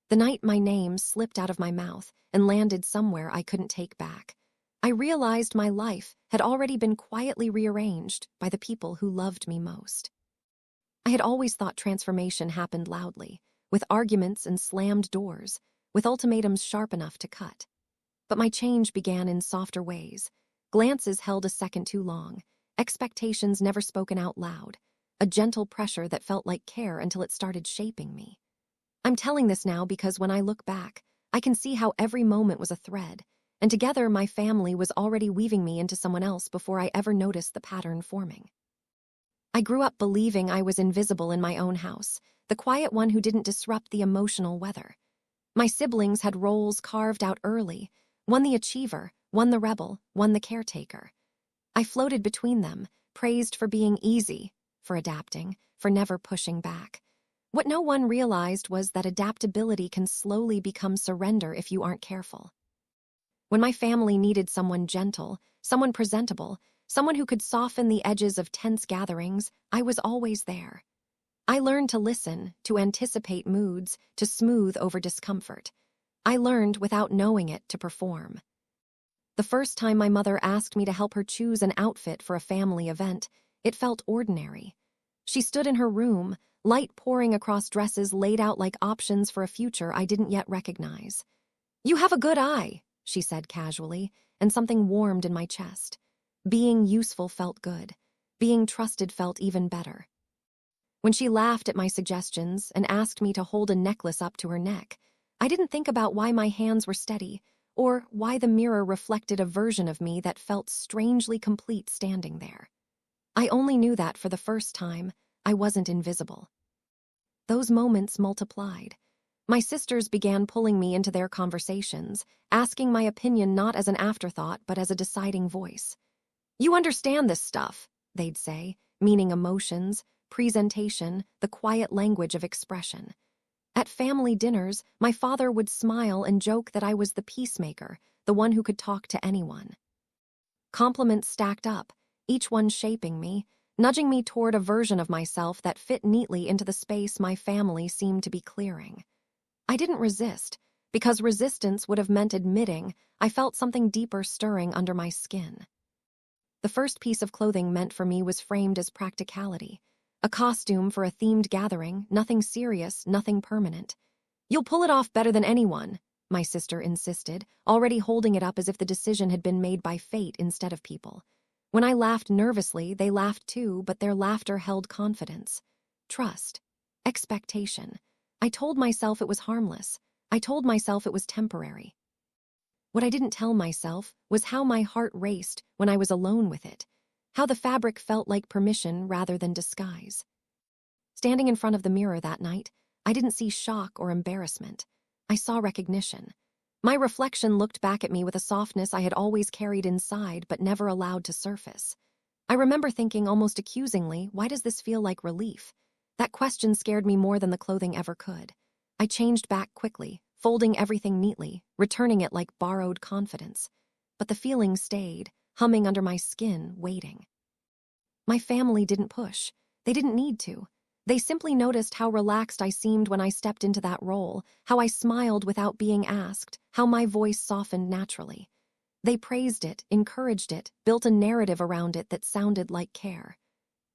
The night my name slipped out of my mouth and landed somewhere I couldn't take back, I realized my life had already been quietly rearranged by the people who loved me most. I had always thought transformation happened loudly, with arguments and slammed doors, with ultimatums sharp enough to cut. But my change began in softer ways. Glances held a second too long, expectations never spoken out loud, a gentle pressure that felt like care until it started shaping me. I'm telling this now because when I look back, I can see how every moment was a thread, and together my family was already weaving me into someone else before I ever noticed the pattern forming. I grew up believing I was invisible in my own house, the quiet one who didn't disrupt the emotional weather. My siblings had roles carved out early, one the achiever, one the rebel, one the caretaker. I floated between them, praised for being easy, for adapting, for never pushing back. What no one realized was that adaptability can slowly become surrender if you aren't careful. When my family needed someone gentle, someone presentable, someone who could soften the edges of tense gatherings, I was always there. I learned to listen, to anticipate moods, to smooth over discomfort. I learned, without knowing it, to perform. The first time my mother asked me to help her choose an outfit for a family event, it felt ordinary. She stood in her room, light pouring across dresses laid out like options for a future I didn't yet recognize. "You have a good eye," she said casually, and something warmed in my chest. Being useful felt good. Being trusted felt even better. When she laughed at my suggestions and asked me to hold a necklace up to her neck, I didn't think about why my hands were steady or why the mirror reflected a version of me that felt strangely complete standing there. I only knew that for the first time, I wasn't invisible. Those moments multiplied. My sisters began pulling me into their conversations, asking my opinion not as an afterthought but as a deciding voice. "You understand this stuff," they'd say, meaning emotions, presentation, the quiet language of expression. At family dinners, my father would smile and joke that I was the peacemaker, the one who could talk to anyone. Compliments stacked up, each one shaping me, nudging me toward a version of myself that fit neatly into the space my family seemed to be clearing. I didn't resist, because resistance would have meant admitting I felt something deeper stirring under my skin. The first piece of clothing meant for me was framed as practicality. A costume for a themed gathering, nothing serious, nothing permanent. "You'll pull it off better than anyone," my sister insisted, already holding it up as if the decision had been made by fate instead of people. When I laughed nervously, they laughed too, but their laughter held confidence, trust, expectation. I told myself it was harmless. I told myself it was temporary. What I didn't tell myself was how my heart raced when I was alone with it, how the fabric felt like permission rather than disguise. Standing in front of the mirror that night, I didn't see shock or embarrassment. I saw recognition. My reflection looked back at me with a softness I had always carried inside but never allowed to surface. I remember thinking almost accusingly, why does this feel like relief? That question scared me more than the clothing ever could. I changed back quickly, folding everything neatly, returning it like borrowed confidence. But the feeling stayed, humming under my skin, waiting. My family didn't push. They didn't need to. They simply noticed how relaxed I seemed when I stepped into that role, how I smiled without being asked, how my voice softened naturally. They praised it, encouraged it, built a narrative around it that sounded like care.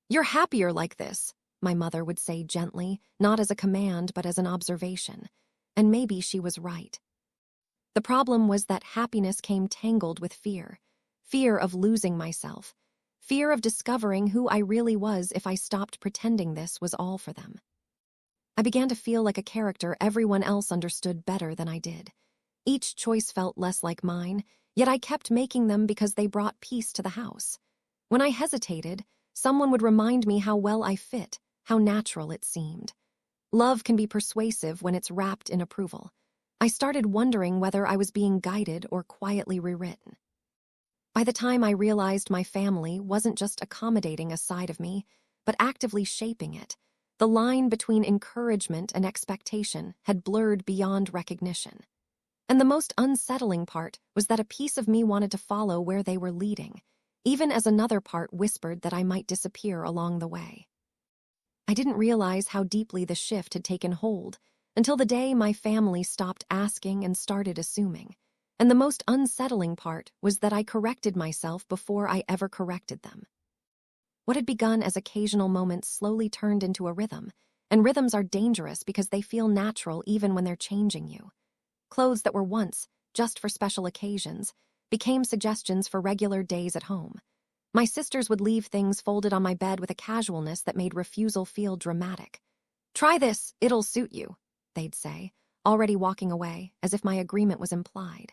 "You're happier like this," my mother would say gently, not as a command but as an observation. And maybe she was right. The problem was that happiness came tangled with fear. Fear of losing myself. Fear of discovering who I really was if I stopped pretending this was all for them. I began to feel like a character everyone else understood better than I did. Each choice felt less like mine, yet I kept making them because they brought peace to the house. When I hesitated, someone would remind me how well I fit, how natural it seemed. Love can be persuasive when it's wrapped in approval. I started wondering whether I was being guided or quietly rewritten. By the time I realized my family wasn't just accommodating a side of me, but actively shaping it, the line between encouragement and expectation had blurred beyond recognition. And the most unsettling part was that a piece of me wanted to follow where they were leading, even as another part whispered that I might disappear along the way. I didn't realize how deeply the shift had taken hold until the day my family stopped asking and started assuming. And the most unsettling part was that I corrected myself before I ever corrected them. What had begun as occasional moments slowly turned into a rhythm, and rhythms are dangerous because they feel natural even when they're changing you. Clothes that were once just for special occasions became suggestions for regular days at home. My sisters would leave things folded on my bed with a casualness that made refusal feel dramatic. "Try this, it'll suit you," they'd say, already walking away, as if my agreement was implied.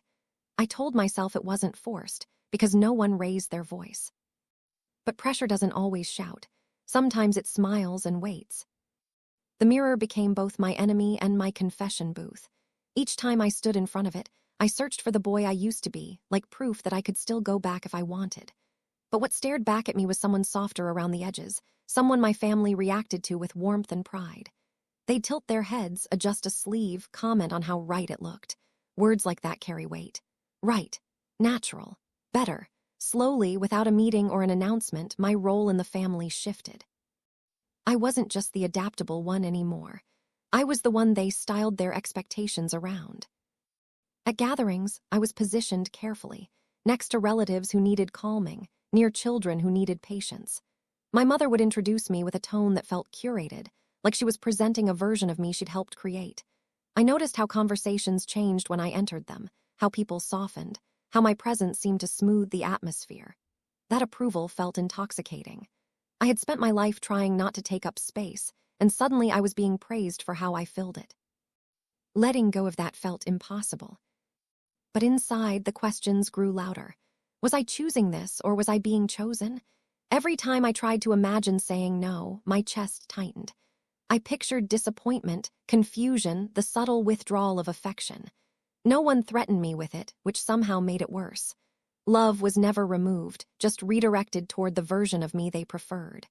I told myself it wasn't forced, because no one raised their voice. But pressure doesn't always shout. Sometimes it smiles and waits. The mirror became both my enemy and my confession booth. Each time I stood in front of it, I searched for the boy I used to be, like proof that I could still go back if I wanted. But what stared back at me was someone softer around the edges, someone my family reacted to with warmth and pride. They'd tilt their heads, adjust a sleeve, comment on how right it looked. Words like that carry weight. Right, natural, better. Slowly, without a meeting or an announcement, my role in the family shifted. I wasn't just the adaptable one anymore. I was the one they styled their expectations around. At gatherings, I was positioned carefully, next to relatives who needed calming, near children who needed patience. My mother would introduce me with a tone that felt curated, like she was presenting a version of me she'd helped create. I noticed how conversations changed when I entered them, how people softened, how my presence seemed to smooth the atmosphere. That approval felt intoxicating. I had spent my life trying not to take up space, and suddenly I was being praised for how I filled it. Letting go of that felt impossible. But inside, the questions grew louder. Was I choosing this, or was I being chosen? Every time I tried to imagine saying no, my chest tightened. I pictured disappointment, confusion, the subtle withdrawal of affection. No one threatened me with it, which somehow made it worse. Love was never removed, just redirected toward the version of me they preferred.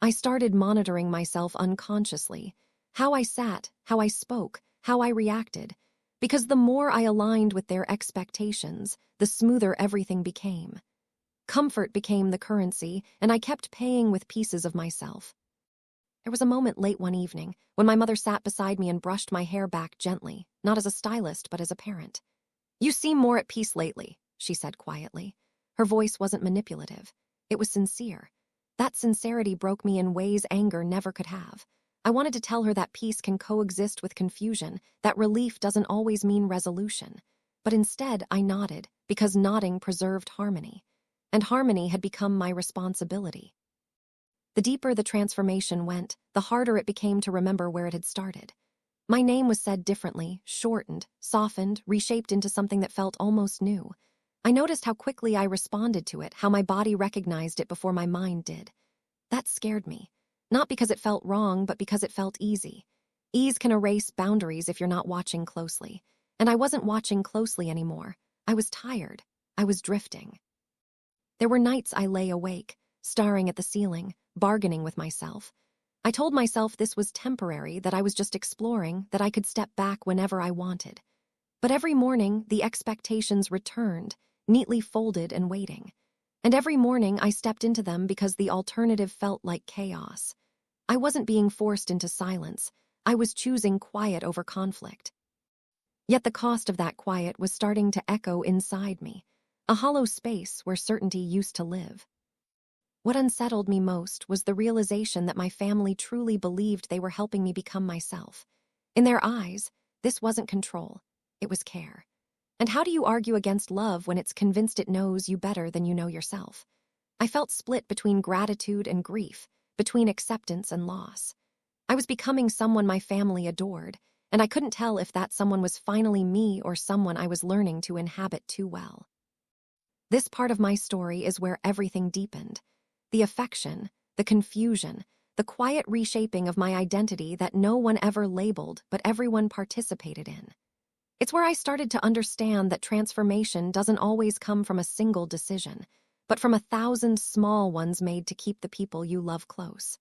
I started monitoring myself unconsciously. How I sat, how I spoke, how I reacted. Because the more I aligned with their expectations, the smoother everything became. Comfort became the currency, and I kept paying with pieces of myself. There was a moment late one evening when my mother sat beside me and brushed my hair back gently, not as a stylist but as a parent. "You seem more at peace lately," she said quietly. Her voice wasn't manipulative. It was sincere. That sincerity broke me in ways anger never could have. I wanted to tell her that peace can coexist with confusion, that relief doesn't always mean resolution. But instead, I nodded, because nodding preserved harmony. And harmony had become my responsibility. The deeper the transformation went, the harder it became to remember where it had started. My name was said differently, shortened, softened, reshaped into something that felt almost new. I noticed how quickly I responded to it, how my body recognized it before my mind did. That scared me. Not because it felt wrong, but because it felt easy. Ease can erase boundaries if you're not watching closely. And I wasn't watching closely anymore. I was tired. I was drifting. There were nights I lay awake, staring at the ceiling, bargaining with myself. I told myself this was temporary, that I was just exploring, that I could step back whenever I wanted. But every morning, the expectations returned, neatly folded and waiting. And every morning I stepped into them because the alternative felt like chaos. I wasn't being forced into silence. I was choosing quiet over conflict. Yet the cost of that quiet was starting to echo inside me, a hollow space where certainty used to live. What unsettled me most was the realization that my family truly believed they were helping me become myself. In their eyes, this wasn't control, it was care. And how do you argue against love when it's convinced it knows you better than you know yourself? I felt split between gratitude and grief, between acceptance and loss. I was becoming someone my family adored, and I couldn't tell if that someone was finally me or someone I was learning to inhabit too well. This part of my story is where everything deepened. The affection, the confusion, the quiet reshaping of my identity that no one ever labeled but everyone participated in. It's where I started to understand that transformation doesn't always come from a single decision, but from 1,000 small ones made to keep the people you love close.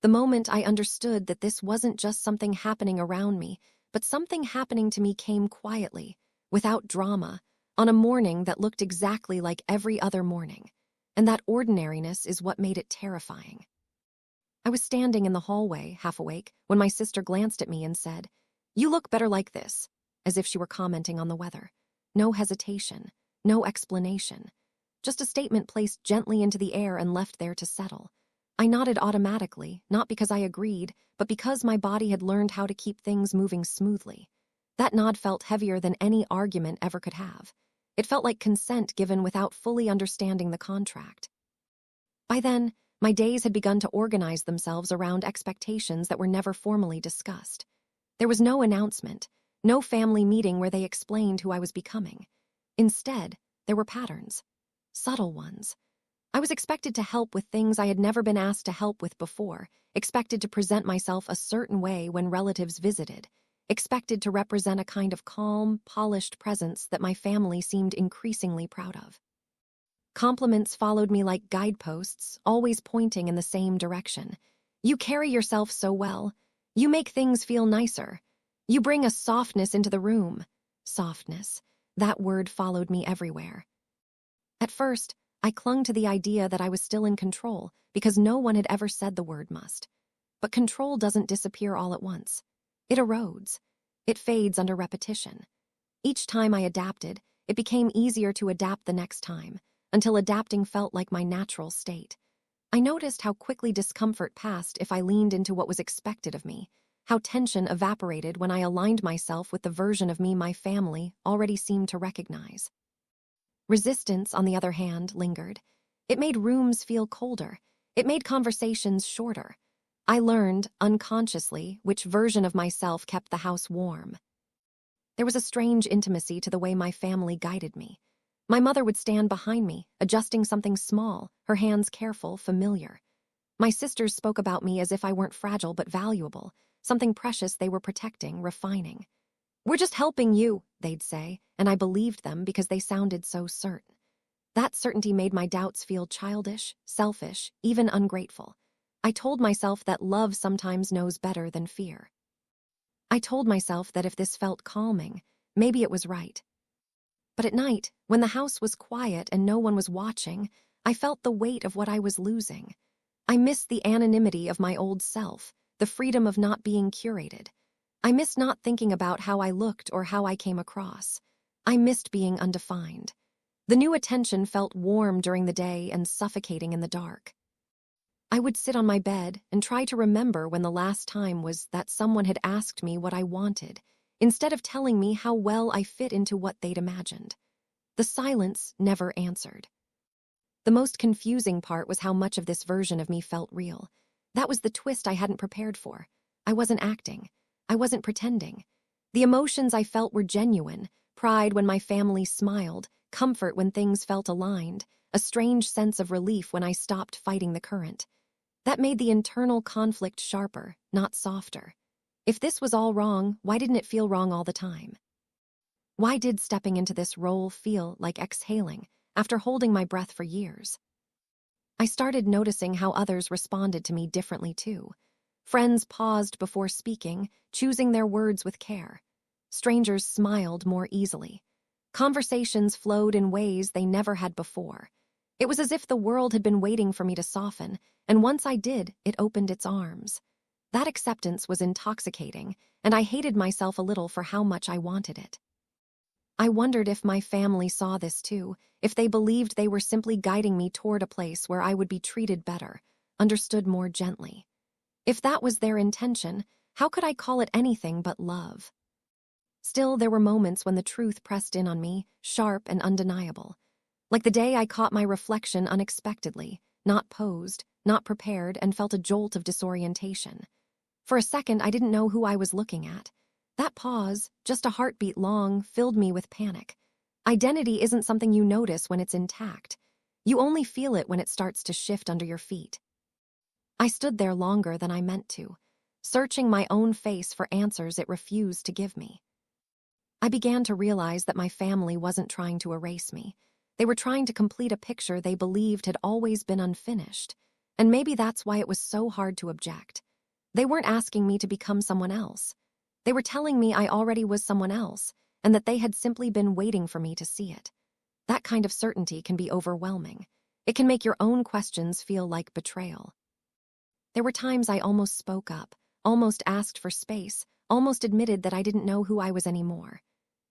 The moment I understood that this wasn't just something happening around me, but something happening to me came quietly, without drama, on a morning that looked exactly like every other morning. And that ordinariness is what made it terrifying. I was standing in the hallway, half awake, when my sister glanced at me and said, "You look better like this," as if she were commenting on the weather. No hesitation, no explanation. Just a statement placed gently into the air and left there to settle. I nodded automatically, not because I agreed, but because my body had learned how to keep things moving smoothly. That nod felt heavier than any argument ever could have. It felt like consent given without fully understanding the contract. By then, my days had begun to organize themselves around expectations that were never formally discussed. There was no announcement, no family meeting where they explained who I was becoming. Instead, there were patterns, subtle ones. I was expected to help with things I had never been asked to help with before, expected to present myself a certain way when relatives visited, expected to represent a kind of calm, polished presence that my family seemed increasingly proud of. Compliments followed me like guideposts, always pointing in the same direction. "You carry yourself so well. You make things feel nicer. You bring a softness into the room." Softness. That word followed me everywhere. At first, I clung to the idea that I was still in control because no one had ever said the word must. But control doesn't disappear all at once. It erodes. It fades under repetition. Each time I adapted, it became easier to adapt the next time, until adapting felt like my natural state. I noticed how quickly discomfort passed if I leaned into what was expected of me, how tension evaporated when I aligned myself with the version of me my family already seemed to recognize. Resistance, on the other hand, lingered. It made rooms feel colder. It made conversations shorter. I learned, unconsciously, which version of myself kept the house warm. There was a strange intimacy to the way my family guided me. My mother would stand behind me, adjusting something small, her hands careful, familiar. My sisters spoke about me as if I weren't fragile but valuable, something precious they were protecting, refining. "We're just helping you," they'd say, and I believed them because they sounded so certain. That certainty made my doubts feel childish, selfish, even ungrateful. I told myself that love sometimes knows better than fear. I told myself that if this felt calming, maybe it was right. But at night, when the house was quiet and no one was watching, I felt the weight of what I was losing. I missed the anonymity of my old self, the freedom of not being curated. I missed not thinking about how I looked or how I came across. I missed being undefined. The new attention felt warm during the day and suffocating in the dark. I would sit on my bed and try to remember when the last time was that someone had asked me what I wanted, instead of telling me how well I fit into what they'd imagined. The silence never answered. The most confusing part was how much of this version of me felt real. That was the twist I hadn't prepared for. I wasn't acting. I wasn't pretending. The emotions I felt were genuine: pride when my family smiled, comfort when things felt aligned, a strange sense of relief when I stopped fighting the current. That made the internal conflict sharper, not softer. If this was all wrong, why didn't it feel wrong all the time? Why did stepping into this role feel like exhaling after holding my breath for years? I started noticing how others responded to me differently too. Friends paused before speaking, choosing their words with care. Strangers smiled more easily. Conversations flowed in ways they never had before. It was as if the world had been waiting for me to soften, and once I did, it opened its arms. That acceptance was intoxicating, and I hated myself a little for how much I wanted it. I wondered if my family saw this too, if they believed they were simply guiding me toward a place where I would be treated better, understood more gently. If that was their intention, how could I call it anything but love? Still, there were moments when the truth pressed in on me, sharp and undeniable. Like the day I caught my reflection unexpectedly, not posed, not prepared, and felt a jolt of disorientation. For a second, I didn't know who I was looking at. That pause, just a heartbeat long, filled me with panic. Identity isn't something you notice when it's intact. You only feel it when it starts to shift under your feet. I stood there longer than I meant to, searching my own face for answers it refused to give me. I began to realize that my family wasn't trying to erase me. They were trying to complete a picture they believed had always been unfinished, and maybe that's why it was so hard to object. They weren't asking me to become someone else. They were telling me I already was someone else, and that they had simply been waiting for me to see it. That kind of certainty can be overwhelming. It can make your own questions feel like betrayal. There were times I almost spoke up, almost asked for space, almost admitted that I didn't know who I was anymore.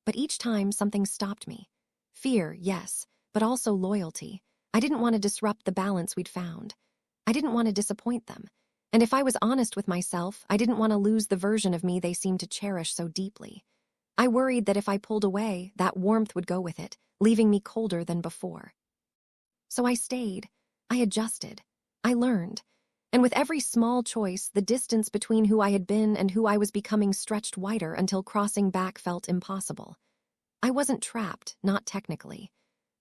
But each time something stopped me. Fear, yes, but also loyalty. I didn't want to disrupt the balance we'd found. I didn't want to disappoint them. And if I was honest with myself, I didn't want to lose the version of me they seemed to cherish so deeply. I worried that if I pulled away, that warmth would go with it, leaving me colder than before. So I stayed. I adjusted. I learned. And with every small choice, the distance between who I had been and who I was becoming stretched wider until crossing back felt impossible. I wasn't trapped, not technically.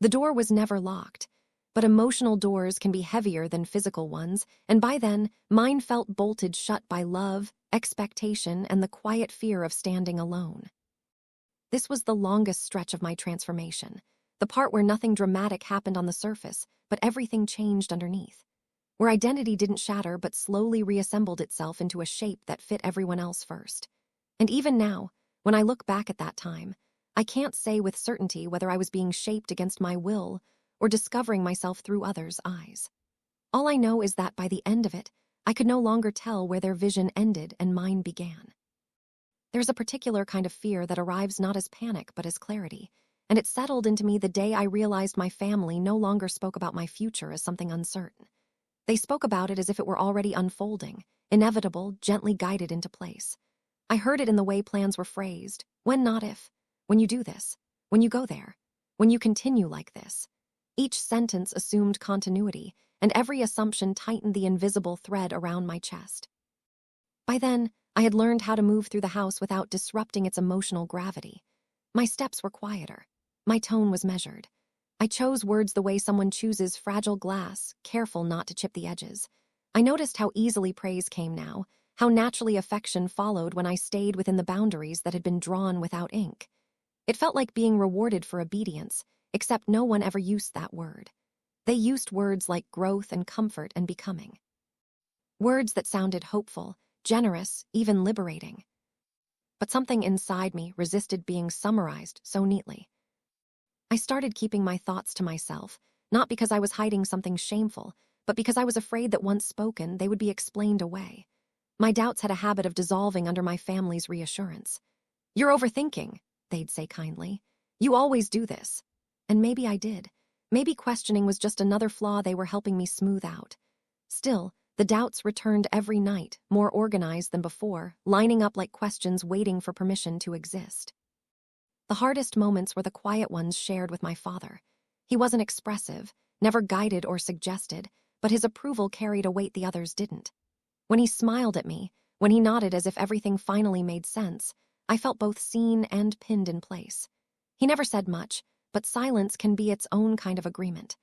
The door was never locked. But emotional doors can be heavier than physical ones, and by then, mine felt bolted shut by love, expectation, and the quiet fear of standing alone. This was the longest stretch of my transformation, the part where nothing dramatic happened on the surface, but everything changed underneath. Where identity didn't shatter but slowly reassembled itself into a shape that fit everyone else first. And even now, when I look back at that time, I can't say with certainty whether I was being shaped against my will or discovering myself through others' eyes. All I know is that by the end of it, I could no longer tell where their vision ended and mine began. There's a particular kind of fear that arrives not as panic but as clarity, and it settled into me the day I realized my family no longer spoke about my future as something uncertain. They spoke about it as if it were already unfolding, inevitable, gently guided into place. I heard it in the way plans were phrased. When, not if. When you do this. When you go there. When you continue like this. Each sentence assumed continuity, and every assumption tightened the invisible thread around my chest. By then, I had learned how to move through the house without disrupting its emotional gravity. My steps were quieter. My tone was measured. I chose words the way someone chooses fragile glass, careful not to chip the edges. I noticed how easily praise came now, how naturally affection followed when I stayed within the boundaries that had been drawn without ink. It felt like being rewarded for obedience, except no one ever used that word. They used words like growth and comfort and becoming. Words that sounded hopeful, generous, even liberating. But something inside me resisted being summarized so neatly. I started keeping my thoughts to myself, not because I was hiding something shameful, but because I was afraid that once spoken, they would be explained away. My doubts had a habit of dissolving under my family's reassurance. "You're overthinking," they'd say kindly. "You always do this." And maybe I did. Maybe questioning was just another flaw they were helping me smooth out. Still, the doubts returned every night, more organized than before, lining up like questions waiting for permission to exist. The hardest moments were the quiet ones shared with my father. He wasn't expressive, never guided or suggested, but his approval carried a weight the others didn't. When he smiled at me, when he nodded as if everything finally made sense, I felt both seen and pinned in place. He never said much, but silence can be its own kind of agreement.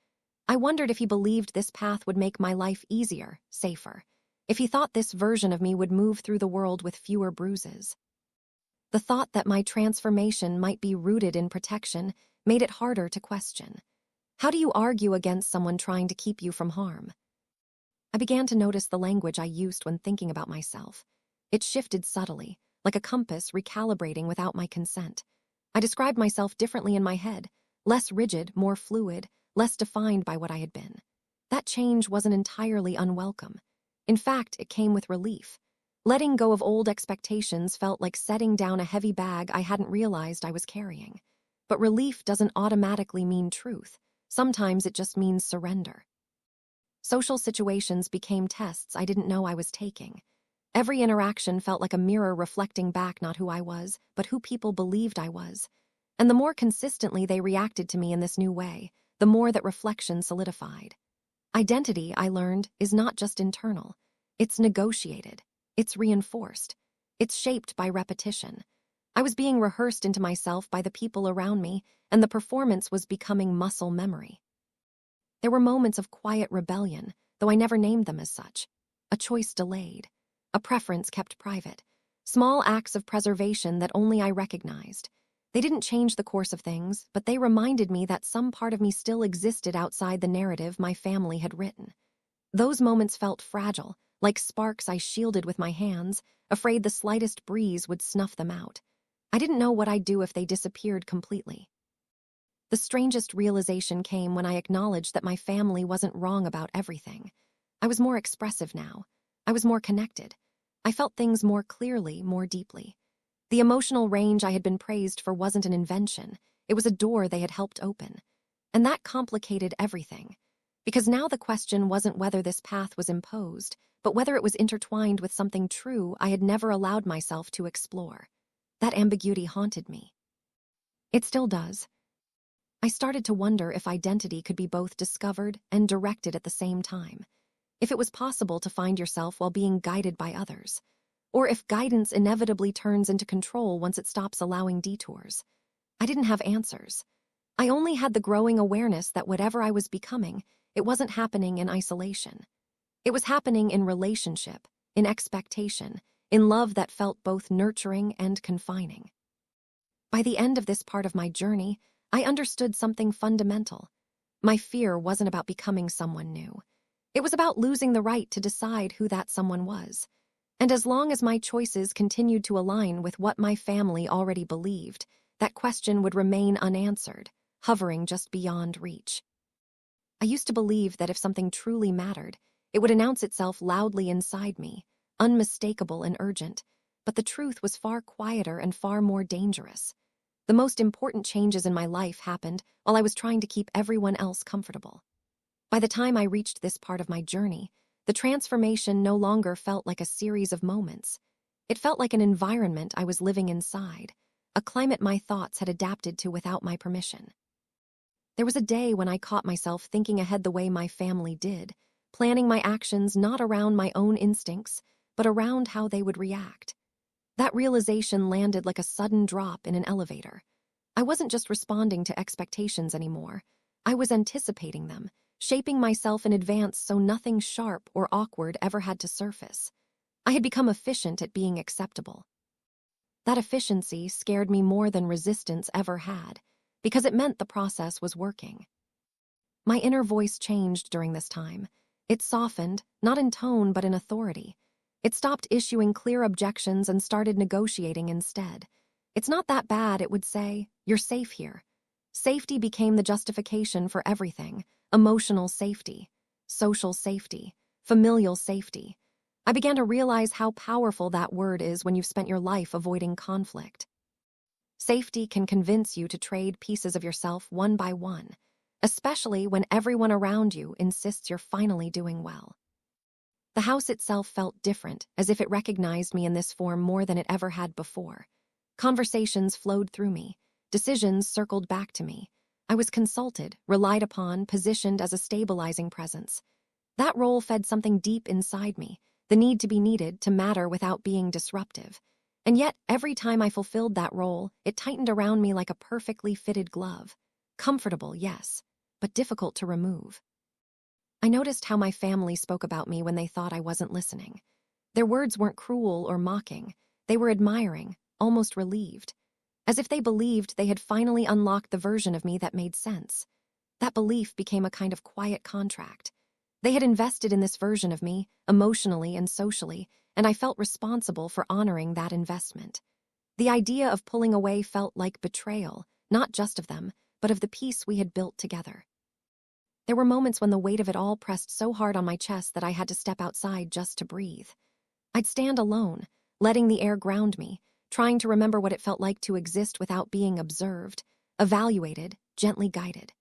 I wondered if he believed this path would make my life easier, safer, if he thought this version of me would move through the world with fewer bruises. The thought that my transformation might be rooted in protection made it harder to question. How do you argue against someone trying to keep you from harm? I began to notice the language I used when thinking about myself. It shifted subtly, like a compass recalibrating without my consent. I described myself differently in my head, less rigid, more fluid, less defined by what I had been. That change wasn't entirely unwelcome. In fact, it came with relief. Letting go of old expectations felt like setting down a heavy bag I hadn't realized I was carrying. But relief doesn't automatically mean truth. Sometimes it just means surrender. Social situations became tests I didn't know I was taking. Every interaction felt like a mirror reflecting back not who I was, but who people believed I was. And the more consistently they reacted to me in this new way, the more that reflection solidified. Identity, I learned, is not just internal. It's negotiated. It's reinforced. It's shaped by repetition. I was being rehearsed into myself by the people around me, and the performance was becoming muscle memory. There were moments of quiet rebellion, though I never named them as such. A choice delayed. A preference kept private. Small acts of preservation that only I recognized. They didn't change the course of things, but they reminded me that some part of me still existed outside the narrative my family had written. Those moments felt fragile, like sparks I shielded with my hands, afraid the slightest breeze would snuff them out. I didn't know what I'd do if they disappeared completely. The strangest realization came when I acknowledged that my family wasn't wrong about everything. I was more expressive now. I was more connected. I felt things more clearly, more deeply. The emotional range I had been praised for wasn't an invention. It was a door they had helped open. And that complicated everything. Because now the question wasn't whether this path was imposed, but whether it was intertwined with something true I had never allowed myself to explore. That ambiguity haunted me. It still does. I started to wonder if identity could be both discovered and directed at the same time. If it was possible to find yourself while being guided by others. Or if guidance inevitably turns into control once it stops allowing detours. I didn't have answers. I only had the growing awareness that whatever I was becoming, it wasn't happening in isolation. It was happening in relationship, in expectation, in love that felt both nurturing and confining. By the end of this part of my journey, I understood something fundamental. My fear wasn't about becoming someone new. It was about losing the right to decide who that someone was. And as long as my choices continued to align with what my family already believed, that question would remain unanswered, hovering just beyond reach. I used to believe that if something truly mattered, it would announce itself loudly inside me, unmistakable and urgent, but the truth was far quieter and far more dangerous. The most important changes in my life happened while I was trying to keep everyone else comfortable. By the time I reached this part of my journey, the transformation no longer felt like a series of moments. It felt like an environment I was living inside, a climate my thoughts had adapted to without my permission. There was a day when I caught myself thinking ahead the way my family did, planning my actions not around my own instincts, but around how they would react. That realization landed like a sudden drop in an elevator. I wasn't just responding to expectations anymore. I was anticipating them, shaping myself in advance so nothing sharp or awkward ever had to surface. I had become efficient at being acceptable. That efficiency scared me more than resistance ever had, because it meant the process was working. My inner voice changed during this time. It softened, not in tone but in authority. It stopped issuing clear objections and started negotiating instead. It's not that bad, it would say. You're safe here. Safety became the justification for everything. Emotional safety, social safety, familial safety. I began to realize how powerful that word is when you've spent your life avoiding conflict. Safety can convince you to trade pieces of yourself one by one, especially when everyone around you insists you're finally doing well. The house itself felt different, as if it recognized me in this form more than it ever had before. Conversations flowed through me. Decisions circled back to me. I was consulted, relied upon, positioned as a stabilizing presence. That role fed something deep inside me, the need to be needed, to matter without being disruptive. And yet, every time I fulfilled that role, it tightened around me like a perfectly fitted glove. Comfortable, yes, but difficult to remove. I noticed how my family spoke about me when they thought I wasn't listening. Their words weren't cruel or mocking. They were admiring, almost relieved. As if they believed they had finally unlocked the version of me that made sense. That belief became a kind of quiet contract. They had invested in this version of me, emotionally and socially, and I felt responsible for honoring that investment. The idea of pulling away felt like betrayal, not just of them, but of the peace we had built together. There were moments when the weight of it all pressed so hard on my chest that I had to step outside just to breathe. I'd stand alone, letting the air ground me, trying to remember what it felt like to exist without being observed, evaluated, gently guided.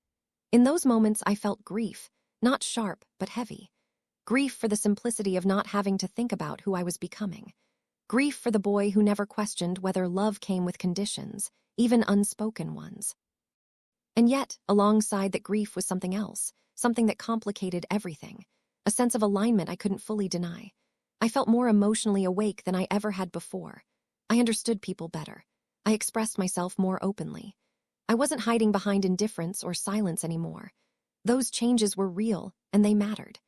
In those moments, I felt grief, not sharp, but heavy. Grief for the simplicity of not having to think about who I was becoming. Grief for the boy who never questioned whether love came with conditions, even unspoken ones. And yet, alongside that grief was something else, something that complicated everything, a sense of alignment I couldn't fully deny. I felt more emotionally awake than I ever had before. I understood people better. I expressed myself more openly. I wasn't hiding behind indifference or silence anymore. Those changes were real, and they mattered.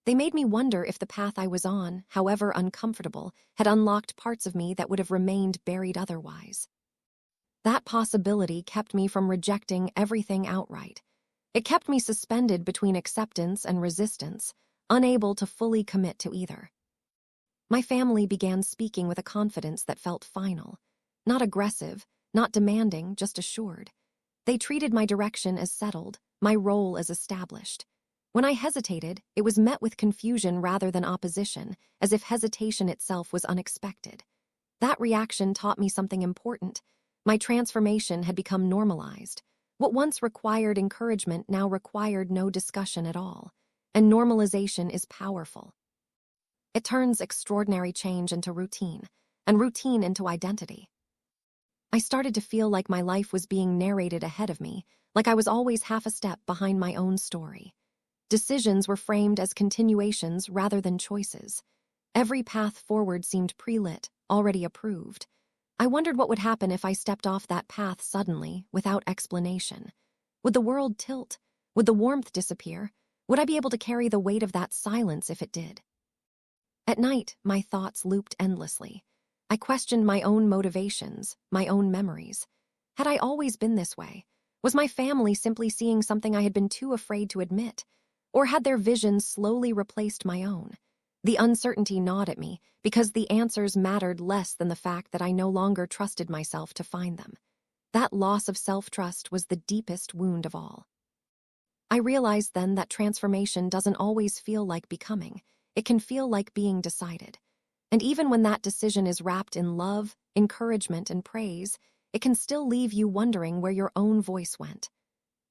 They made me wonder if the path I was on, however uncomfortable, had unlocked parts of me that would have remained buried otherwise. That possibility kept me from rejecting everything outright. It kept me suspended between acceptance and resistance, unable to fully commit to either. My family began speaking with a confidence that felt final. Not aggressive, not demanding, just assured. They treated my direction as settled, my role as established. When I hesitated, it was met with confusion rather than opposition, as if hesitation itself was unexpected. That reaction taught me something important. My transformation had become normalized. What once required encouragement now required no discussion at all. And normalization is powerful. It turns extraordinary change into routine, and routine into identity. I started to feel like my life was being narrated ahead of me, like I was always half a step behind my own story. Decisions were framed as continuations rather than choices. Every path forward seemed pre-lit, already approved. I wondered what would happen if I stepped off that path suddenly, without explanation. Would the world tilt? Would the warmth disappear? Would I be able to carry the weight of that silence if it did? At night, my thoughts looped endlessly. I questioned my own motivations, my own memories. Had I always been this way? Was my family simply seeing something I had been too afraid to admit? Or had their visions slowly replaced my own? The uncertainty gnawed at me, because the answers mattered less than the fact that I no longer trusted myself to find them. That loss of self-trust was the deepest wound of all. I realized then that transformation doesn't always feel like becoming. It can feel like being decided. And even when that decision is wrapped in love, encouragement, and praise, it can still leave you wondering where your own voice went.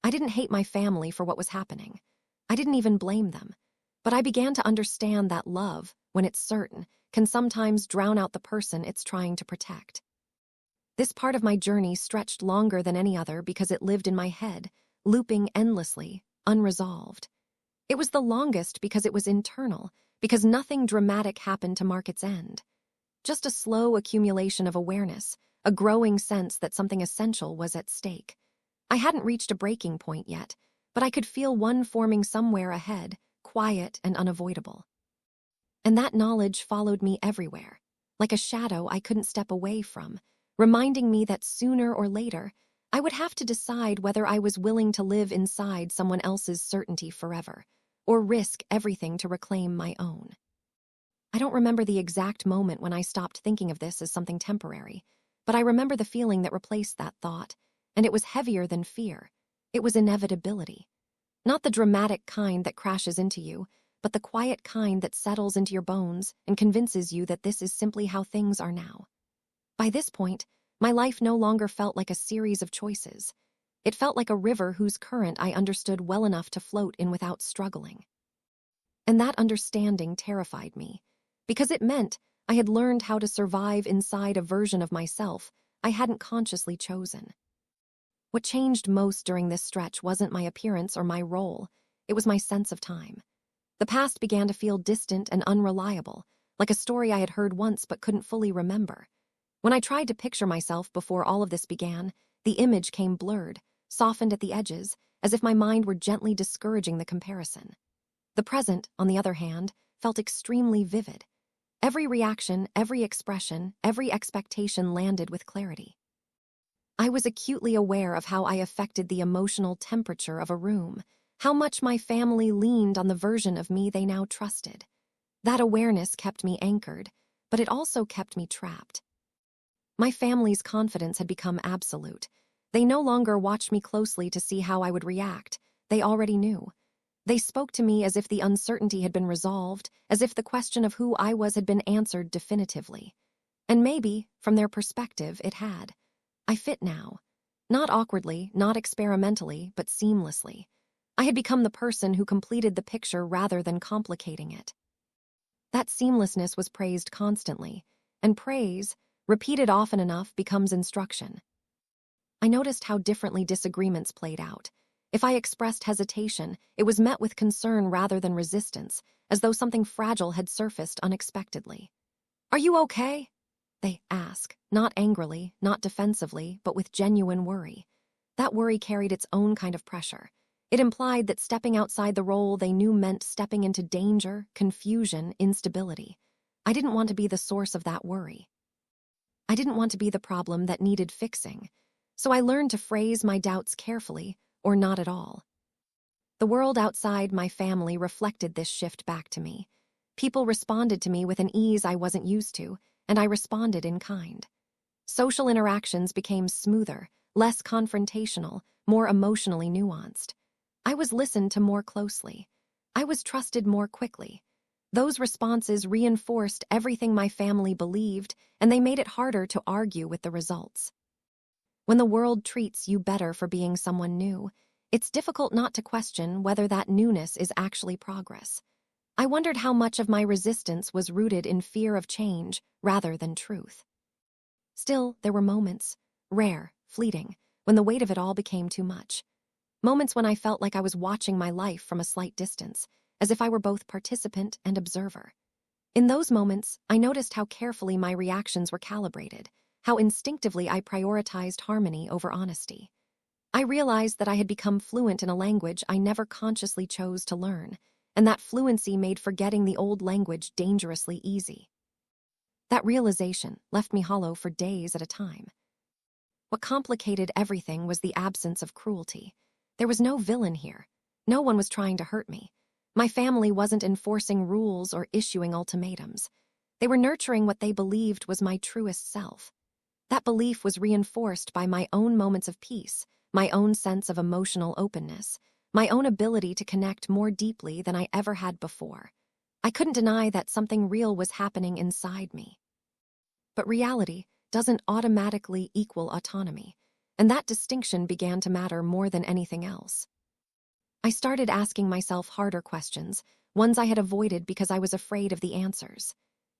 I didn't hate my family for what was happening. I didn't even blame them. But I began to understand that love, when it's certain, can sometimes drown out the person it's trying to protect. This part of my journey stretched longer than any other because it lived in my head, looping endlessly, unresolved. It was the longest because it was internal, because nothing dramatic happened to mark its end. Just a slow accumulation of awareness, a growing sense that something essential was at stake. I hadn't reached a breaking point yet, but I could feel one forming somewhere ahead, quiet and unavoidable. And that knowledge followed me everywhere, like a shadow I couldn't step away from, reminding me that sooner or later, I would have to decide whether I was willing to live inside someone else's certainty forever, or risk everything to reclaim my own. I don't remember the exact moment when I stopped thinking of this as something temporary, but I remember the feeling that replaced that thought, and it was heavier than fear. It was inevitability. Not the dramatic kind that crashes into you, but the quiet kind that settles into your bones and convinces you that this is simply how things are now. By this point, my life no longer felt like a series of choices. It felt like a river whose current I understood well enough to float in without struggling. And that understanding terrified me, because it meant I had learned how to survive inside a version of myself I hadn't consciously chosen. What changed most during this stretch wasn't my appearance or my role, it was my sense of time. The past began to feel distant and unreliable, like a story I had heard once but couldn't fully remember. When I tried to picture myself before all of this began, the image came blurred, softened at the edges, as if my mind were gently discouraging the comparison. The present, on the other hand, felt extremely vivid. Every reaction, every expression, every expectation landed with clarity. I was acutely aware of how I affected the emotional temperature of a room, how much my family leaned on the version of me they now trusted. That awareness kept me anchored, but it also kept me trapped. My family's confidence had become absolute. They no longer watched me closely to see how I would react. They already knew. They spoke to me as if the uncertainty had been resolved, as if the question of who I was had been answered definitively. And maybe, from their perspective, it had. I fit now. Not awkwardly, not experimentally, but seamlessly. I had become the person who completed the picture rather than complicating it. That seamlessness was praised constantly, and praise, repeated often enough, becomes instruction. I noticed how differently disagreements played out. If I expressed hesitation, it was met with concern rather than resistance, as though something fragile had surfaced unexpectedly. "Are you okay?" they ask, not angrily, not defensively, but with genuine worry. That worry carried its own kind of pressure. It implied that stepping outside the role they knew meant stepping into danger, confusion, instability. I didn't want to be the source of that worry. I didn't want to be the problem that needed fixing, so I learned to phrase my doubts carefully, or not at all. The world outside my family reflected this shift back to me. People responded to me with an ease I wasn't used to, and I responded in kind. Social interactions became smoother, less confrontational, more emotionally nuanced. I was listened to more closely. I was trusted more quickly. Those responses reinforced everything my family believed, and they made it harder to argue with the results. When the world treats you better for being someone new, it's difficult not to question whether that newness is actually progress. I wondered how much of my resistance was rooted in fear of change rather than truth. Still, there were moments, rare, fleeting, when the weight of it all became too much. Moments when I felt like I was watching my life from a slight distance, as if I were both participant and observer. In those moments, I noticed how carefully my reactions were calibrated, how instinctively I prioritized harmony over honesty. I realized that I had become fluent in a language I never consciously chose to learn, and that fluency made forgetting the old language dangerously easy. That realization left me hollow for days at a time. What complicated everything was the absence of cruelty. There was no villain here. No one was trying to hurt me. My family wasn't enforcing rules or issuing ultimatums. They were nurturing what they believed was my truest self. That belief was reinforced by my own moments of peace, my own sense of emotional openness, my own ability to connect more deeply than I ever had before. I couldn't deny that something real was happening inside me. But reality doesn't automatically equal autonomy, and that distinction began to matter more than anything else. I started asking myself harder questions, ones I had avoided because I was afraid of the answers.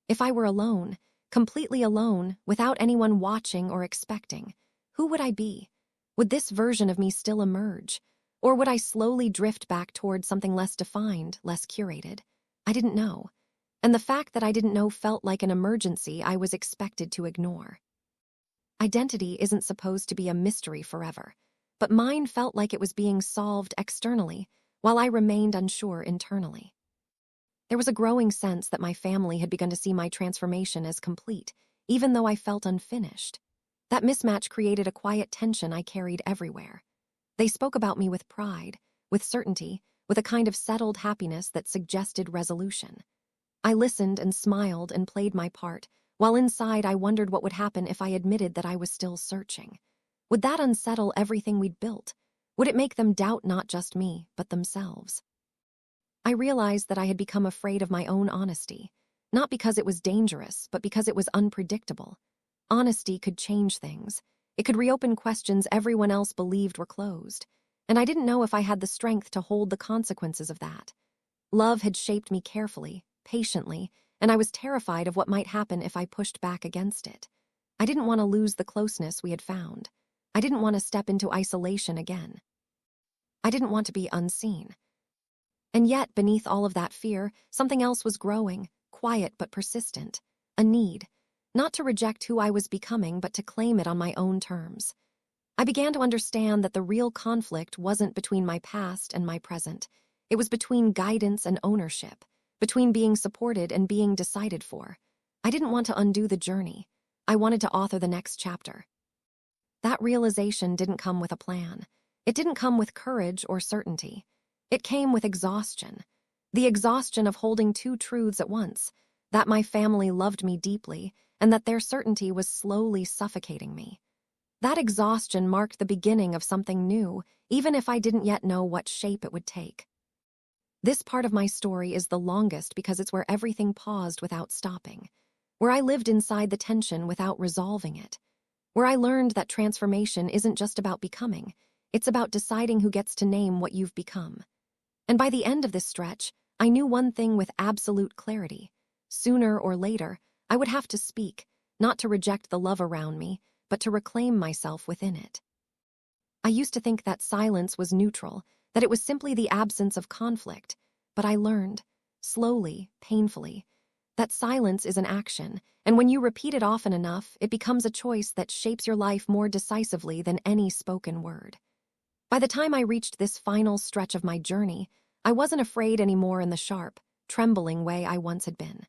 If I were alone, completely alone, without anyone watching or expecting, who would I be? Would this version of me still emerge? Or would I slowly drift back toward something less defined, less curated? I didn't know. And the fact that I didn't know felt like an emergency I was expected to ignore. Identity isn't supposed to be a mystery forever, but mine felt like it was being solved externally, while I remained unsure internally. There was a growing sense that my family had begun to see my transformation as complete, even though I felt unfinished. That mismatch created a quiet tension I carried everywhere. They spoke about me with pride, with certainty, with a kind of settled happiness that suggested resolution. I listened and smiled and played my part, while inside I wondered what would happen if I admitted that I was still searching. Would that unsettle everything we'd built? Would it make them doubt not just me, but themselves? I realized that I had become afraid of my own honesty, not because it was dangerous, but because it was unpredictable. Honesty could change things. It could reopen questions everyone else believed were closed, and I didn't know if I had the strength to hold the consequences of that. Love had shaped me carefully, patiently, and I was terrified of what might happen if I pushed back against it. I didn't want to lose the closeness we had found. I didn't want to step into isolation again. I didn't want to be unseen. And yet, beneath all of that fear, something else was growing, quiet but persistent. A need, not to reject who I was becoming, but to claim it on my own terms. I began to understand that the real conflict wasn't between my past and my present. It was between guidance and ownership, between being supported and being decided for. I didn't want to undo the journey. I wanted to author the next chapter. That realization didn't come with a plan. It didn't come with courage or certainty. It came with exhaustion. The exhaustion of holding two truths at once, that my family loved me deeply and that their certainty was slowly suffocating me. That exhaustion marked the beginning of something new, even if I didn't yet know what shape it would take. This part of my story is the longest because it's where everything paused without stopping, where I lived inside the tension without resolving it, where I learned that transformation isn't just about becoming, it's about deciding who gets to name what you've become. And by the end of this stretch, I knew one thing with absolute clarity. Sooner or later, I would have to speak, not to reject the love around me, but to reclaim myself within it. I used to think that silence was neutral, that it was simply the absence of conflict, but I learned, slowly, painfully, that silence is an action, and when you repeat it often enough, it becomes a choice that shapes your life more decisively than any spoken word. By the time I reached this final stretch of my journey, I wasn't afraid anymore in the sharp, trembling way I once had been.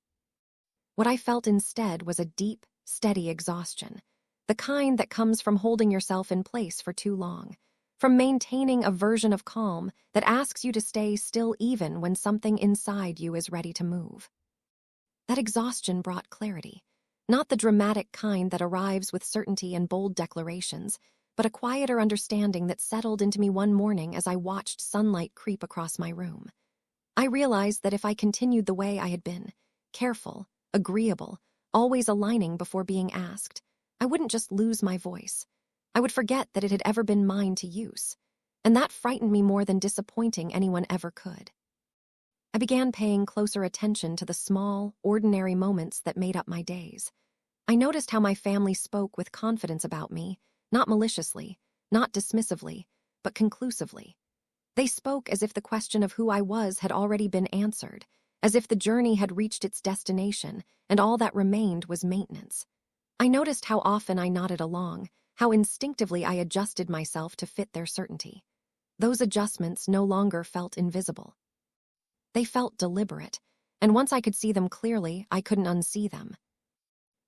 What I felt instead was a deep, steady exhaustion, the kind that comes from holding yourself in place for too long, from maintaining a version of calm that asks you to stay still even when something inside you is ready to move. That exhaustion brought clarity, not the dramatic kind that arrives with certainty and bold declarations, but a quieter understanding that settled into me one morning as I watched sunlight creep across my room. I realized that if I continued the way I had been, careful, agreeable, always aligning before being asked, I wouldn't just lose my voice. I would forget that it had ever been mine to use. And that frightened me more than disappointing anyone ever could. I began paying closer attention to the small, ordinary moments that made up my days. I noticed how my family spoke with confidence about me, not maliciously, not dismissively, but conclusively. They spoke as if the question of who I was had already been answered, as if the journey had reached its destination, and all that remained was maintenance. I noticed how often I nodded along, how instinctively I adjusted myself to fit their certainty. Those adjustments no longer felt invisible. They felt deliberate, and once I could see them clearly, I couldn't unsee them.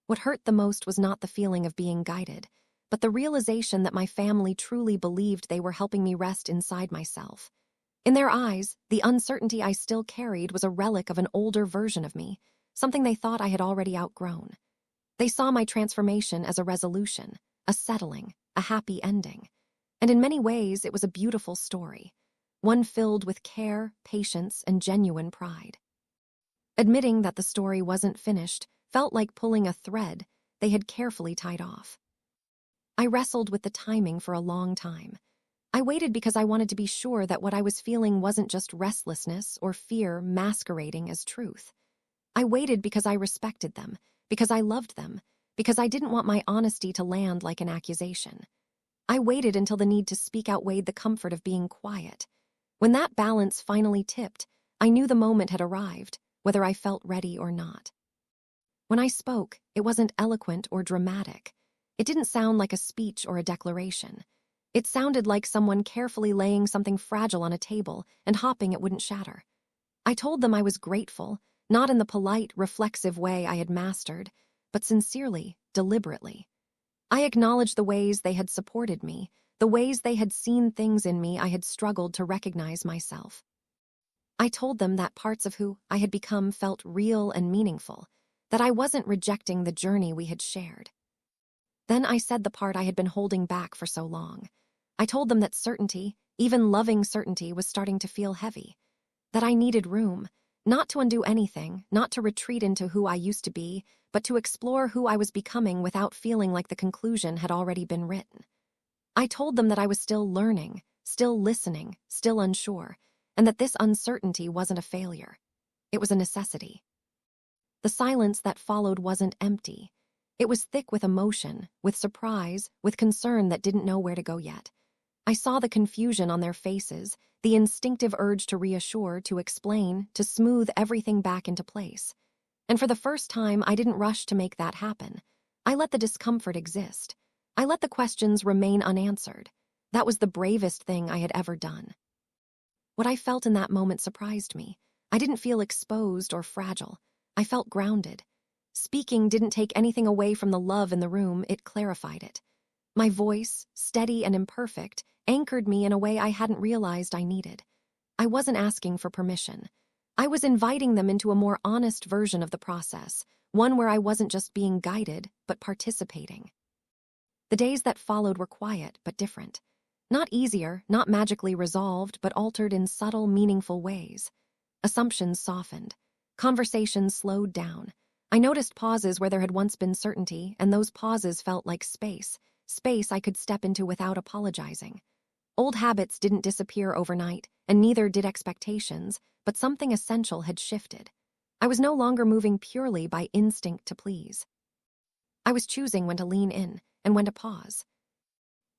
What hurt the most was not the feeling of being guided, but the realization that my family truly believed they were helping me rest inside myself. In their eyes, the uncertainty I still carried was a relic of an older version of me, something they thought I had already outgrown. They saw my transformation as a resolution, a settling, a happy ending. And in many ways, it was a beautiful story, one filled with care, patience, and genuine pride. Admitting that the story wasn't finished felt like pulling a thread they had carefully tied off. I wrestled with the timing for a long time. I waited because I wanted to be sure that what I was feeling wasn't just restlessness or fear masquerading as truth. I waited because I respected them, because I loved them, because I didn't want my honesty to land like an accusation. I waited until the need to speak outweighed the comfort of being quiet. When that balance finally tipped, I knew the moment had arrived, whether I felt ready or not. When I spoke, it wasn't eloquent or dramatic. It didn't sound like a speech or a declaration. It sounded like someone carefully laying something fragile on a table and hoping it wouldn't shatter. I told them I was grateful, not in the polite, reflexive way I had mastered, but sincerely, deliberately. I acknowledged the ways they had supported me, the ways they had seen things in me I had struggled to recognize myself. I told them that parts of who I had become felt real and meaningful, that I wasn't rejecting the journey we had shared. Then I said the part I had been holding back for so long. I told them that certainty, even loving certainty, was starting to feel heavy, that I needed room, not to undo anything, not to retreat into who I used to be, but to explore who I was becoming without feeling like the conclusion had already been written. I told them that I was still learning, still listening, still unsure, and that this uncertainty wasn't a failure. It was a necessity. The silence that followed wasn't empty. It was thick with emotion, with surprise, with concern that didn't know where to go yet. I saw the confusion on their faces, the instinctive urge to reassure, to explain, to smooth everything back into place. And for the first time, I didn't rush to make that happen. I let the discomfort exist. I let the questions remain unanswered. That was the bravest thing I had ever done. What I felt in that moment surprised me. I didn't feel exposed or fragile. I felt grounded. Speaking didn't take anything away from the love in the room, it clarified it. My voice, steady and imperfect, anchored me in a way I hadn't realized I needed. I wasn't asking for permission. I was inviting them into a more honest version of the process, one where I wasn't just being guided, but participating. The days that followed were quiet, but different. Not easier, not magically resolved, but altered in subtle, meaningful ways. Assumptions softened. Conversations slowed down. I noticed pauses where there had once been certainty, and those pauses felt like space I could step into without apologizing. Old habits didn't disappear overnight, and neither did expectations, but something essential had shifted. I was no longer moving purely by instinct to please. I was choosing when to lean in and when to pause.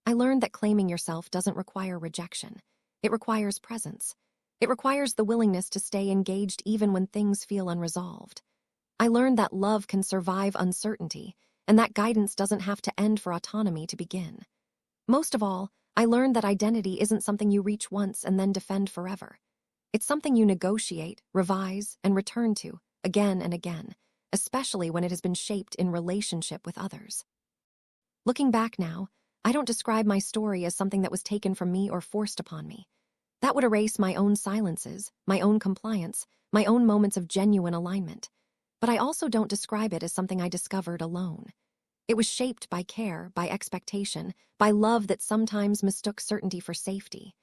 I learned that claiming yourself doesn't require rejection. It requires presence. It requires the willingness to stay engaged even when things feel unresolved. I learned that love can survive uncertainty, and that guidance doesn't have to end for autonomy to begin. Most of all, I learned that identity isn't something you reach once and then defend forever. It's something you negotiate, revise, and return to, again and again, especially when it has been shaped in relationship with others. Looking back now, I don't describe my story as something that was taken from me or forced upon me. That would erase my own silences, my own compliance, my own moments of genuine alignment. But I also don't describe it as something I discovered alone. It was shaped by care, by expectation, by love that sometimes mistook certainty for safety.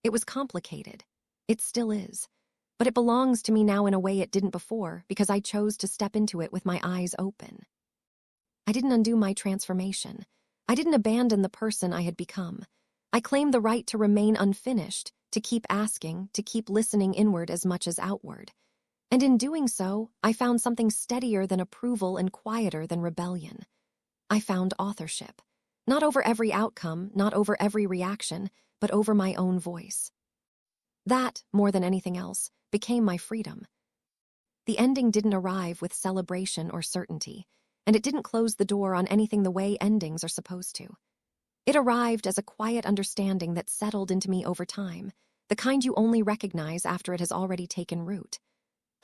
It was complicated. It still is. but it belongs to me now in a way it didn't before because I chose to step into it with my eyes open. I didn't undo my transformation. I didn't abandon the person I had become. I claimed the right to remain unfinished, to keep asking, to keep listening inward as much as outward. And in doing so, I found something steadier than approval and quieter than rebellion. I found authorship. Not over every outcome, not over every reaction, but over my own voice. That, more than anything else, became my freedom. The ending didn't arrive with celebration or certainty, and it didn't close the door on anything the way endings are supposed to. It arrived as a quiet understanding that settled into me over time, the kind you only recognize after it has already taken root.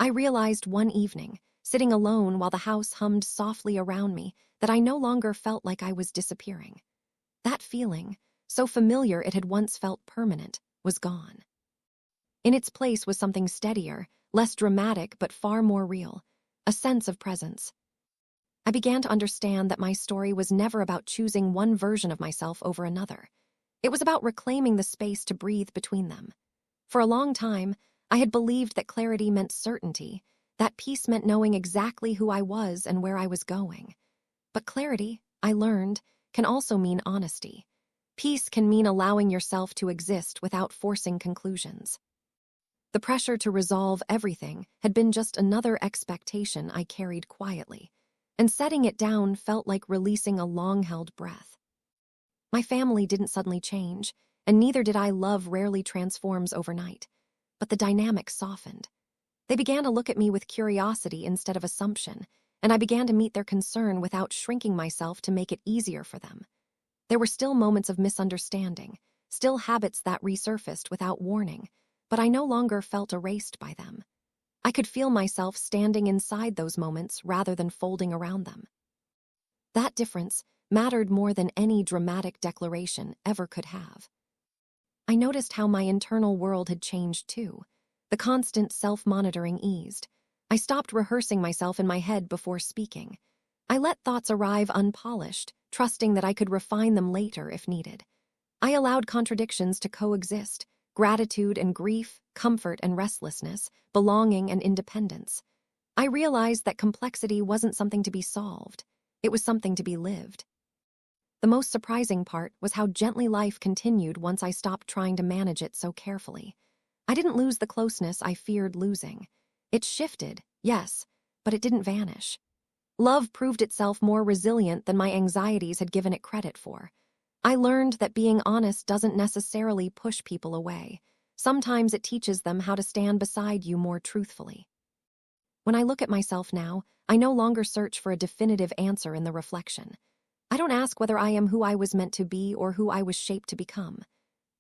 I realized one evening, sitting alone while the house hummed softly around me, that I no longer felt like I was disappearing. That feeling, so familiar it had once felt permanent, was gone. In its place was something steadier, less dramatic but far more real, a sense of presence. I began to understand that my story was never about choosing one version of myself over another. It was about reclaiming the space to breathe between them. For a long time, I had believed that clarity meant certainty, that peace meant knowing exactly who I was and where I was going. But clarity, I learned, can also mean honesty. Peace can mean allowing yourself to exist without forcing conclusions. The pressure to resolve everything had been just another expectation I carried quietly, and setting it down felt like releasing a long-held breath. My family didn't suddenly change, and neither did I. Love rarely transforms overnight. But the dynamic softened. They began to look at me with curiosity instead of assumption, and I began to meet their concern without shrinking myself to make it easier for them. There were still moments of misunderstanding, still habits that resurfaced without warning, but I no longer felt erased by them. I could feel myself standing inside those moments rather than folding around them. That difference mattered more than any dramatic declaration ever could have. I noticed how my internal world had changed too. The constant self-monitoring eased. I stopped rehearsing myself in my head before speaking. I let thoughts arrive unpolished, trusting that I could refine them later if needed. I allowed contradictions to coexist, gratitude and grief, comfort and restlessness, belonging and independence. I realized that complexity wasn't something to be solved. It was something to be lived. The most surprising part was how gently life continued once I stopped trying to manage it so carefully. I didn't lose the closeness I feared losing. It shifted, yes, but it didn't vanish. Love proved itself more resilient than my anxieties had given it credit for. I learned that being honest doesn't necessarily push people away. Sometimes it teaches them how to stand beside you more truthfully. When I look at myself now, I no longer search for a definitive answer in the reflection. I don't ask whether I am who I was meant to be or who I was shaped to become.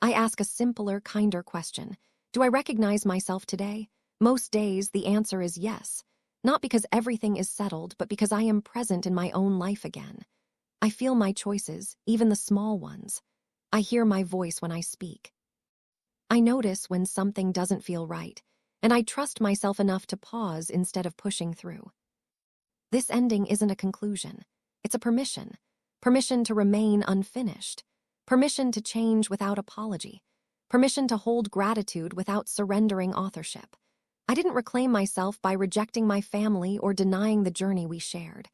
I ask a simpler, kinder question. Do I recognize myself today? Most days, the answer is yes. Not because everything is settled, but because I am present in my own life again. I feel my choices, even the small ones. I hear my voice when I speak. I notice when something doesn't feel right, and I trust myself enough to pause instead of pushing through. This ending isn't a conclusion. It's a permission. Permission to remain unfinished. Permission to change without apology. Permission to hold gratitude without surrendering authorship. I didn't reclaim myself by rejecting my family or denying the journey we shared.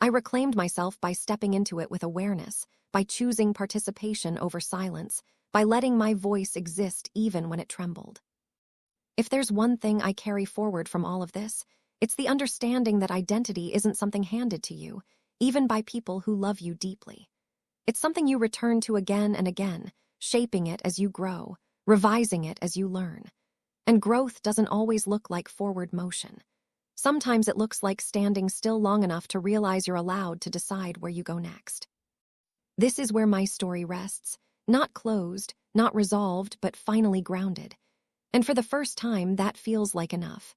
I reclaimed myself by stepping into it with awareness, by choosing participation over silence, by letting my voice exist even when it trembled. If there's one thing I carry forward from all of this, it's the understanding that identity isn't something handed to you, even by people who love you deeply. It's something you return to again and again, shaping it as you grow, revising it as you learn. And growth doesn't always look like forward motion. Sometimes it looks like standing still long enough to realize you're allowed to decide where you go next. This is where my story rests, not closed, not resolved, but finally grounded. And for the first time, that feels like enough.